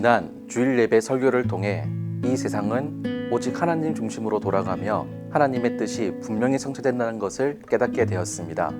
지난 주일 예배 설교를 통해 이 세상은 오직 하나님 중심으로 돌아가며 하나님의 뜻이 분명히 성취된다는 것을 깨닫게 되었습니다.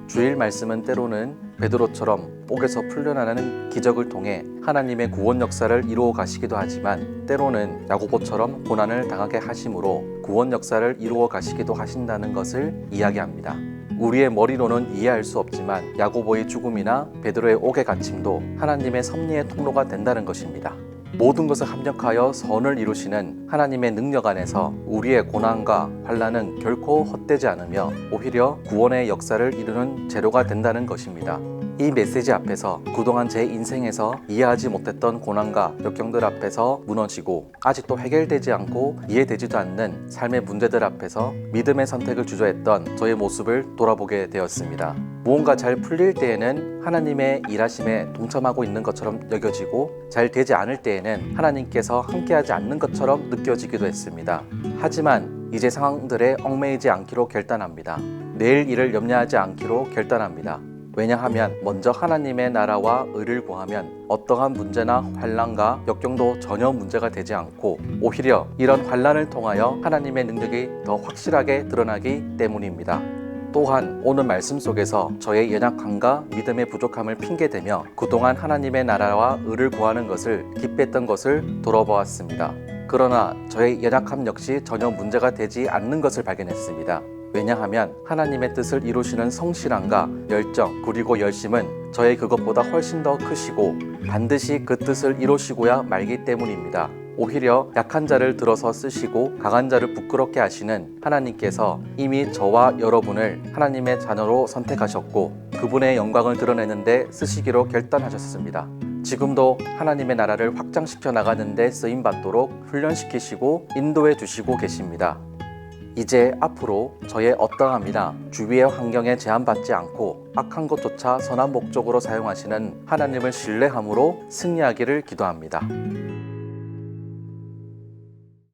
주일 말씀은 때로는 베드로처럼 옥에서 풀려나는 기적을 통해 하나님의 구원 역사를 이루어 가시기도 하지만 때로는 야고보처럼 고난을 당하게 하심으로 구원 역사를 이루어 가시기도 하신다는 것을 이야기합니다. 우리의 머리로는 이해할 수 없지만 야고보의 죽음이나 베드로의 옥의 갇힘도 하나님의 섭리의 통로가 된다는 것입니다. 모든 것을 합력하여 선을 이루시는 하나님의 능력 안에서 우리의 고난과 환난은 결코 헛되지 않으며 오히려 구원의 역사를 이루는 재료가 된다는 것입니다. 이 메시지 앞에서 그동안 제 인생에서 이해하지 못했던 고난과 역경들 앞에서 무너지고 아직도 해결되지 않고 이해되지도 않는 삶의 문제들 앞에서 믿음의 선택을 주저했던 저의 모습을 돌아보게 되었습니다. 무언가 잘 풀릴 때에는 하나님의 일하심에 동참하고 있는 것처럼 여겨지고 잘 되지 않을 때에는 하나님께서 함께하지 않는 것처럼 느껴지기도 했습니다. 하지만 이제 상황들에 얽매이지 않기로 결단합니다. 내일 일을 염려하지 않기로 결단합니다. 왜냐하면 먼저 하나님의 나라와 의를 구하면 어떠한 문제나 환난과 역경도 전혀 문제가 되지 않고 오히려 이런 환난을 통하여 하나님의 능력이 더 확실하게 드러나기 때문입니다. 또한 오늘 말씀 속에서 저의 연약함과 믿음의 부족함을 핑계대며 그동안 하나님의 나라와 의를 구하는 것을 기피했던 것을 돌아보았습니다. 그러나 저의 연약함 역시 전혀 문제가 되지 않는 것을 발견했습니다. 왜냐하면 하나님의 뜻을 이루시는 성실함과 열정 그리고 열심은 저의 그것보다 훨씬 더 크시고 반드시 그 뜻을 이루시고야 말기 때문입니다. 오히려 약한 자를 들어서 쓰시고 강한 자를 부끄럽게 하시는 하나님께서 이미 저와 여러분을 하나님의 자녀로 선택하셨고 그분의 영광을 드러내는데 쓰시기로 결단하셨습니다. 지금도 하나님의 나라를 확장시켜 나가는 데 쓰임받도록 훈련시키시고 인도해 주시고 계십니다. 이제 앞으로 저의 어떠함이나 주위의 환경에 제한받지 않고 악한 것조차 선한 목적으로 사용하시는 하나님을 신뢰함으로 승리하기를 기도합니다.